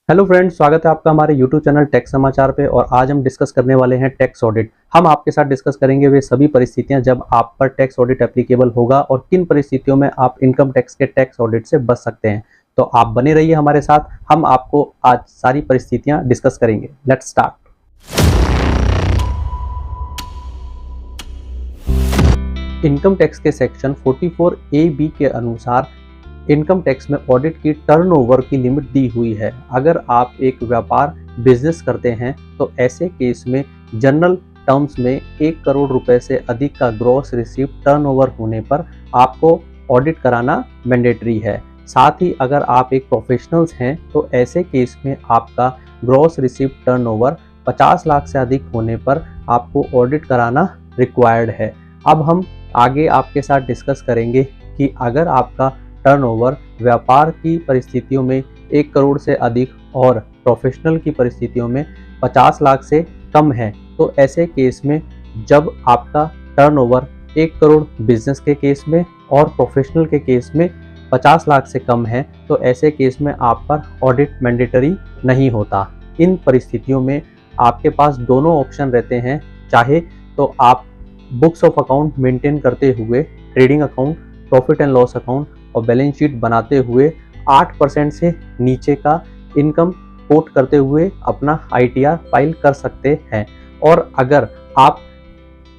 Hello friends, स्वागत है आपका हमारे यूट्यूब चैनल टेक समाचार पे। और आज हम डिस्कस करने वाले हैं टैक्स ऑडिट। हम आपके साथ डिस्कस करेंगे वे सभी परिस्थितियां जब आप पर टैक्स ऑडिट एप्लीकेबल होगा और किन परिस्थितियों में आप इनकम टैक्स के टैक्स ऑडिट से बच सकते हैं। तो आप बने रहिए हमारे साथ, हम आपको आज सारी परिस्थितियां डिस्कस करेंगे। Let's start. इनकम टैक्स के सेक्शन 44A(b) के अनुसार इनकम टैक्स में ऑडिट की टर्नओवर की लिमिट दी हुई है। अगर आप एक व्यापार बिजनेस करते हैं तो ऐसे केस में जनरल टर्म्स में 1 करोड़ रुपए से अधिक का ग्रॉस रिसीप्ट टर्नओवर होने पर आपको ऑडिट कराना मैंडेटरी है। साथ ही अगर आप एक प्रोफेशनल्स हैं तो ऐसे केस में आपका ग्रॉस रिसीप्ट टर्नओवर 50 लाख से अधिक होने पर आपको ऑडिट कराना रिक्वायर्ड है। अब हम आगे आपके साथ डिस्कस करेंगे कि अगर आपका टर्नओवर व्यापार की परिस्थितियों में 1 करोड़ से अधिक और प्रोफेशनल की परिस्थितियों में 50 लाख से कम है, तो ऐसे केस में जब आपका टर्नओवर 1 करोड़ बिजनेस के केस में और प्रोफेशनल के केस में 50 लाख से कम है, तो ऐसे केस में आप पर ऑडिट मैंडेटरी नहीं होता। इन परिस्थितियों में आपके पास दोनों ऑप्शन रहते हैं। चाहे तो आप बुक्स ऑफ अकाउंट मेंटेन करते हुए trading account, profit and loss account और बैलेंस शीट बनाते हुए 8% से नीचे का इनकम कोट करते हुए अपना ITR फाइल कर सकते हैं। और अगर आप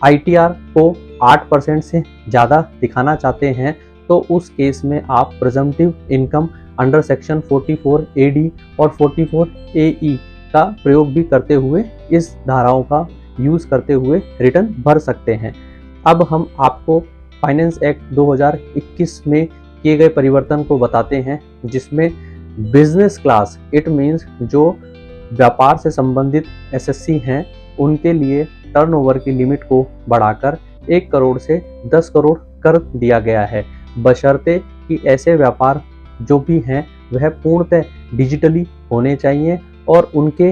ITR को 8% से ज़्यादा दिखाना चाहते हैं तो उस केस में आप presumptive income under section 44AD और 44AE का प्रयोग भी करते हुए इस धाराओं का यूज़ करते हुए रिटर्न भर सकते हैं। अब हम आपको फाइनेंस एक्ट 2021 में किए गए परिवर्तन को बताते हैं, जिसमें बिजनेस क्लास इट मीन्स जो व्यापार से संबंधित SSC हैं उनके लिए टर्नओवर की लिमिट को बढ़ाकर 1 करोड़ से 10 करोड़ कर दिया गया है, बशर्ते कि ऐसे व्यापार जो भी हैं वह पूर्णतः डिजिटली होने चाहिए और उनके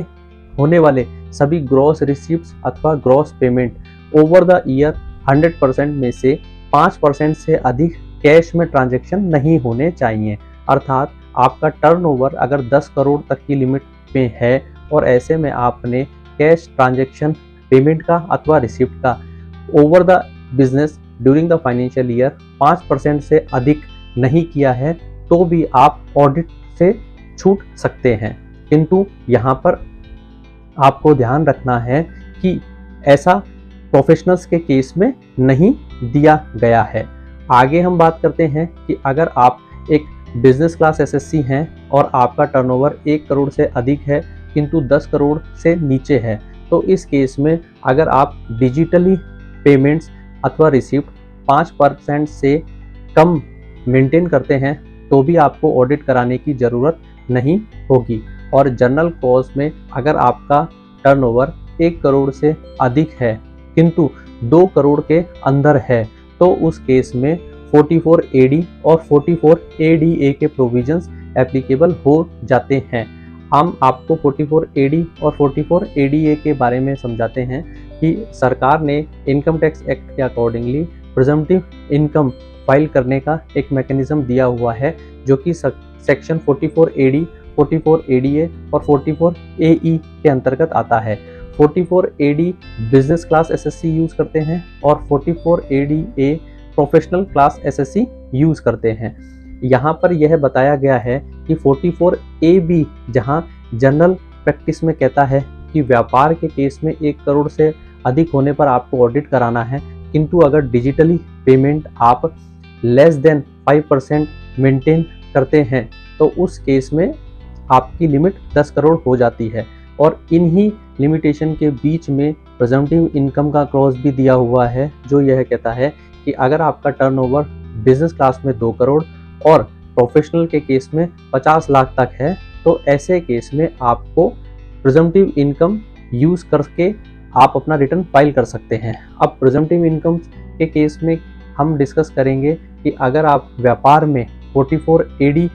होने वाले सभी ग्रॉस रिसीप्ट्स अथवा gross payment over the year 100% में से 5% से अधिक कैश में ट्रांजैक्शन नहीं होने चाहिए। अर्थात आपका टर्नओवर अगर 10 करोड़ तक की लिमिट में है और ऐसे में आपने कैश ट्रांजैक्शन पेमेंट का अथवा रिसिप्ट का over the business during the financial year 5% से अधिक नहीं किया है, तो भी आप ऑडिट से छूट सकते हैं। किंतु यहाँ पर आपको ध्यान रखना है कि ऐसा प्रोफेशनल्स के केस में नहीं दिया गया है। आगे हम बात करते हैं कि अगर आप एक बिजनेस क्लास SSC हैं और आपका टर्नओवर 1 करोड़ से अधिक है किंतु 10 करोड़ से नीचे है, तो इस केस में अगर आप डिजिटली पेमेंट्स अथवा रिसिप्ट 5% से कम मेंटेन करते हैं तो भी आपको ऑडिट कराने की ज़रूरत नहीं होगी। और जनरल कॉज में अगर आपका टर्नओवर 1 करोड़ से अधिक है किंतु 2 करोड़ के अंदर है, तो उस केस में 44AD और 44ADA के प्रोविजंस एप्लीकेबल हो जाते हैं। हम आपको 44AD और 44ADA के बारे में समझाते हैं कि सरकार ने इनकम टैक्स एक्ट के अकॉर्डिंगली प्रिजम्पटिव इनकम फाइल करने का एक मैकेनिज्म दिया हुआ है, जो कि सेक्शन 44AD, 44ADA और 44AE के अंतर्गत आता है। 44AD business class SSC use करते हैं और 44ADA professional class SSC use करते हैं। यहाँ पर यह बताया गया है कि 44AB जहाँ जनरल प्रैक्टिस में कहता है कि व्यापार के केस में 1 करोड़ से अधिक होने पर आपको ऑडिट कराना है, किंतु अगर डिजिटली पेमेंट आप लेस देन 5% मेंटेन करते हैं तो उस केस में आपकी लिमिट 10 करोड़ हो जाती है। और इन्हीं लिमिटेशन के बीच में प्रिजम्पटिव इनकम का क्लॉज भी दिया हुआ है, जो यह कहता है कि अगर आपका टर्नओवर बिजनेस क्लास में 2 करोड़ और प्रोफेशनल के केस में 50 लाख तक है, तो ऐसे केस में आपको प्रिजम्पटिव इनकम यूज़ करके आप अपना रिटर्न फाइल कर सकते हैं। अब प्रिजम्पटिव इनकम के केस में हम डिस्कस करेंगे कि अगर आप व्यापार में 44AD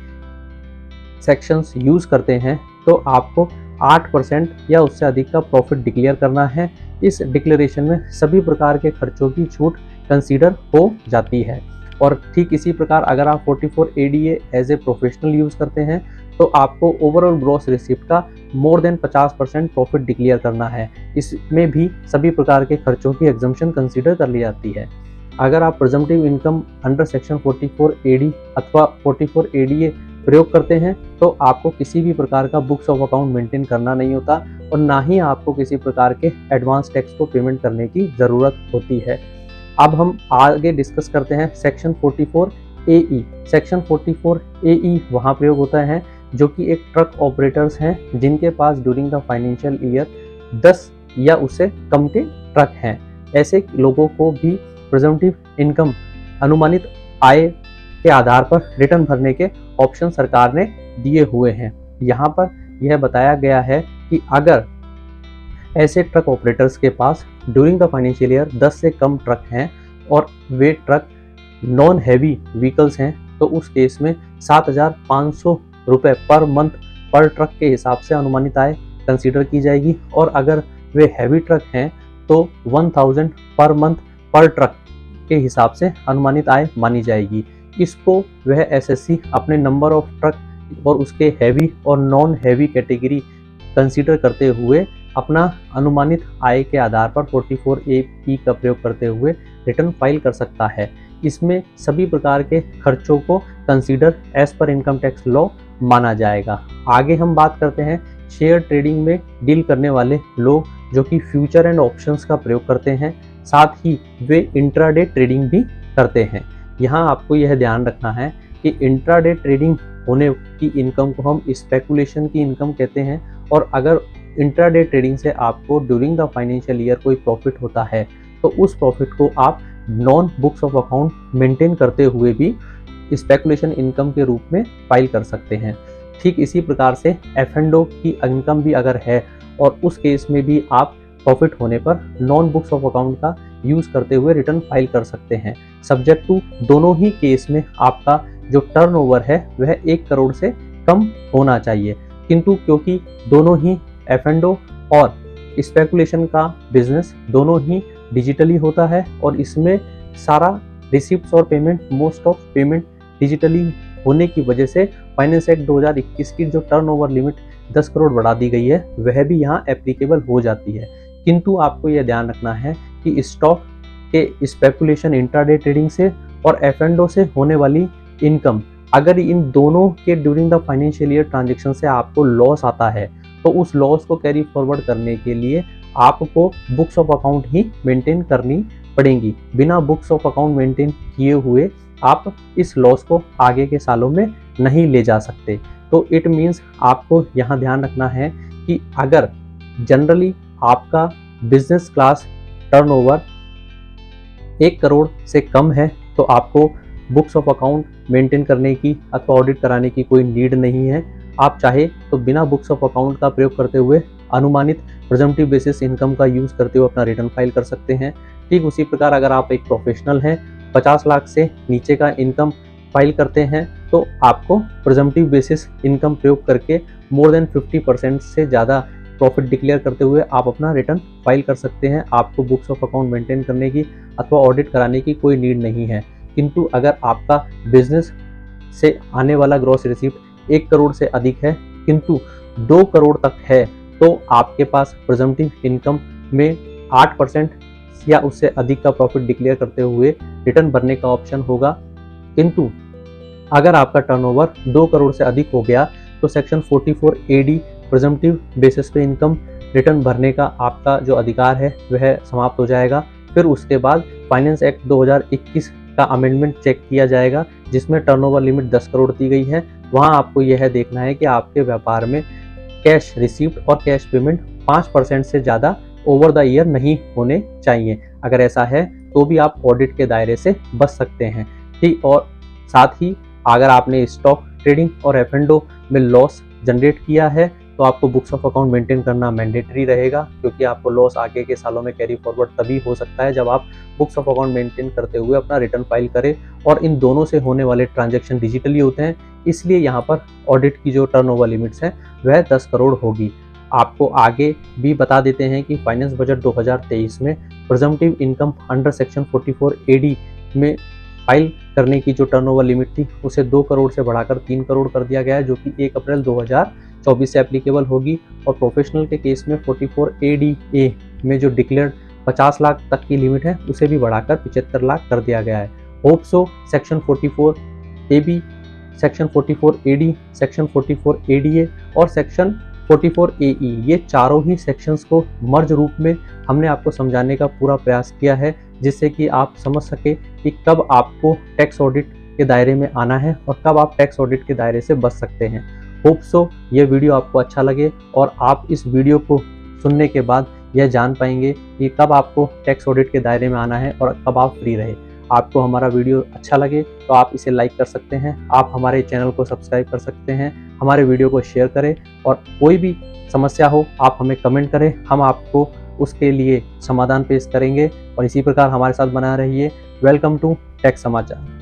सेक्शंस यूज़ करते हैं तो आपको 8% या उससे अधिक का प्रॉफिट डिक्लेयर करना है। इस डिक्लेरेशन में सभी प्रकार के खर्चों की छूट कंसीडर हो जाती है। और ठीक इसी प्रकार अगर आप 44ADA as a professional use करते हैं तो आपको ओवरऑल ग्रॉस रिसिप्ट का मोर देन 50% प्रॉफिट डिक्लेयर करना है। इसमें भी सभी प्रकार के खर्चों की एग्जम्पशन कंसीडर कर ली जाती है। अगर आप presumptive income under section 44 AD अथवा 44 ADA प्रयोग करते हैं तो आपको किसी भी प्रकार का बुक्स ऑफ अकाउंट मेंटेन करना नहीं होता और ना ही आपको किसी प्रकार के एडवांस टैक्स को पेमेंट करने की ज़रूरत होती है। अब हम आगे डिस्कस करते हैं सेक्शन 44 AE। सेक्शन 44 AE वहाँ प्रयोग होता है जो कि एक ट्रक ऑपरेटर्स हैं जिनके पास ड्यूरिंग द फाइनेंशियल ईयर 10 या उससे कम के ट्रक हैं। ऐसे लोगों को भी प्रिजम्पटिव इनकम अनुमानित आय के आधार पर रिटर्न भरने के ऑप्शन सरकार ने दिए हुए हैं। यहाँ पर यह बताया गया है कि अगर ऐसे ट्रक ऑपरेटर्स के पास ड्यूरिंग द फाइनेंशियल ईयर 10 से कम ट्रक हैं और वे ट्रक नॉन हैवी व्हीकल्स हैं तो उस केस में 7,500 रुपये पर मंथ पर ट्रक के हिसाब से अनुमानित आय कंसीडर की जाएगी और अगर वे हैवी ट्रक हैं तो 1,000 पर मंथ पर ट्रक के हिसाब से अनुमानित आय मानी जाएगी। इसको वह एसएससी अपने नंबर ऑफ ट्रक और उसके हैवी और नॉन हैवी कैटेगरी कंसीडर करते हुए अपना अनुमानित आय के आधार पर 44 AE का प्रयोग करते हुए रिटर्न फाइल कर सकता है। इसमें सभी प्रकार के खर्चों को consider as per income tax law माना जाएगा। आगे हम बात करते हैं शेयर ट्रेडिंग में डील करने वाले लोग जो कि फ्यूचर एंड ऑप्शंस का प्रयोग करते हैं, साथ ही वे इंट्राडे ट्रेडिंग भी करते हैं। यहाँ आपको यह ध्यान रखना है कि इंट्राडे ट्रेडिंग होने की इनकम को हम स्पेकुलेशन की इनकम कहते हैं और अगर इंट्राडे ट्रेडिंग से आपको ड्यूरिंग द फाइनेंशियल ईयर कोई प्रॉफिट होता है तो उस प्रॉफिट को आप non books of account maintain करते हुए भी स्पेकुलेशन इनकम के रूप में फाइल कर सकते हैं। ठीक इसी प्रकार से F&O की इनकम भी अगर है और उस केस में भी आप प्रॉफिट होने पर नॉन बुक्स ऑफ अकाउंट का यूज़ करते हुए रिटर्न फाइल कर सकते हैं। सब्जेक्ट टू दोनों ही केस में आपका जो टर्नओवर है वह 1 करोड़ से कम होना चाहिए, किंतु क्योंकि दोनों ही F&O और स्पेकुलेशन का बिजनेस दोनों ही डिजिटली होता है और इसमें सारा रिसिप्ट्स और payment most of payment digitally होने की वजह से फाइनेंस एक्ट 2021 की जो टर्नओवर लिमिट 10 करोड़ बढ़ा दी गई है वह भी यहाँ एप्लीकेबल हो जाती है। किंतु आपको यह ध्यान रखना है कि स्टॉक के स्पेकुलेशन इंट्राडे ट्रेडिंग से और F&O से होने वाली इनकम अगर इन दोनों के during the financial year transaction से आपको लॉस आता है तो उस लॉस को कैरी फॉरवर्ड करने के लिए आपको books of account he maintain करनी पड़ेंगी। बिना बुक्स ऑफ अकाउंट मेंटेन किए हुए आप इस लॉस को आगे के सालों में नहीं ले जा सकते। तो इट मीन्स आपको यहाँ ध्यान रखना है कि अगर जनरली आपका बिजनेस क्लास टर्नओवर 1 करोड़ से कम है तो आपको बुक्स ऑफ अकाउंट मेंटेन करने की अथवा ऑडिट कराने की कोई नीड नहीं है। आप चाहे तो बिना बुक्स ऑफ अकाउंट का प्रयोग करते हुए अनुमानित प्रिजम्पटिव बेसिस इनकम का यूज़ करते हुए अपना रिटर्न फाइल कर सकते हैं। ठीक उसी प्रकार अगर आप एक प्रोफेशनल हैं, 50 लाख से नीचे का इनकम फाइल करते हैं तो आपको प्रिजम्पटिव बेसिस इनकम प्रयोग करके मोर देन 50% से ज़्यादा प्रॉफिट डिक्लेयर करते हुए आप अपना रिटर्न फाइल कर सकते हैं। आपको बुक्स ऑफ अकाउंट मेंटेन करने की अथवा ऑडिट कराने की कोई नीड नहीं है। किंतु अगर आपका बिजनेस से आने वाला ग्रॉस रिसिप्ट 1 करोड़ से अधिक है किंतु 2 करोड़ तक है तो आपके पास प्रिजम्पटिव इनकम में 8% या उससे अधिक का प्रॉफिट डिक्लेयर करते हुए रिटर्न भरने का ऑप्शन होगा। किंतु अगर आपका टर्नओवर 2 करोड़ से अधिक हो गया तो सेक्शन 44 AD प्रिजम्पटिव बेसिस पे इनकम रिटर्न भरने का आपका जो अधिकार है वह समाप्त हो जाएगा। फिर उसके बाद फाइनेंस एक्ट 2021 का अमेंडमेंट चेक किया जाएगा जिसमें टर्नओवर लिमिट 10 करोड़ दी गई है। वहां आपको यह देखना है कि आपके व्यापार में कैश रिसीप्ट और कैश पेमेंट 5% से ज़्यादा ओवर द ईयर नहीं होने चाहिए। अगर ऐसा है तो भी आप ऑडिट के दायरे से बच सकते हैं। ठीक, और साथ ही अगर आपने स्टॉक ट्रेडिंग और F&O में लॉस जनरेट किया है तो आपको बुक्स ऑफ अकाउंट मेंटेन करना मैंडेटरी रहेगा, क्योंकि आपको लॉस आगे के सालों में कैरी फॉरवर्ड तभी हो सकता है जब आप बुक्स ऑफ अकाउंट मेंटेन करते हुए अपना रिटर्न फाइल करें। और इन दोनों से होने वाले ट्रांजैक्शन डिजिटली होते हैं, इसलिए यहाँ पर ऑडिट की जो टर्नओवर लिमिट्स हैं वह 10 करोड़ होगी। आपको आगे भी बता देते हैं कि फाइनेंस बजट 2023 में presumptive income under section 44 AD में फाइल करने की जो टर्नओवर लिमिट थी उसे 2 करोड़ से बढ़ाकर 3 करोड़ कर दिया गया है, जो कि 1 अप्रैल 2024 से एप्लीकेबल होगी। और प्रोफेशनल के केस में 44 ADA में जो डिक्लेयर्ड 50 लाख तक की लिमिट है उसे भी बढ़ाकर 75 लाख कर दिया गया है। Hope so section 44 AB, section 44 AD, section 44 ADA और सेक्शन 44 AE, ये चारों ही सेक्शंस को मर्ज रूप में हमने आपको समझाने का पूरा प्रयास किया है, जिससे कि आप समझ सके कि कब आपको टैक्स ऑडिट के दायरे में आना है और कब आप टैक्स ऑडिट के दायरे से बच सकते हैं। होप सो ये वीडियो आपको अच्छा लगे और आप इस वीडियो को सुनने के बाद यह जान पाएंगे कि कब आपको टैक्स ऑडिट के दायरे में आना है और कब आप फ्री रहे। आपको हमारा वीडियो अच्छा लगे तो आप इसे लाइक कर सकते हैं, आप हमारे चैनल को सब्सक्राइब कर सकते हैं, हमारे वीडियो को शेयर करें और कोई भी समस्या हो आप हमें कमेंट करें, हम आपको उसके लिए समाधान पेश करेंगे। और इसी प्रकार हमारे साथ बना रहिए। वेलकम टू टेक समाचार।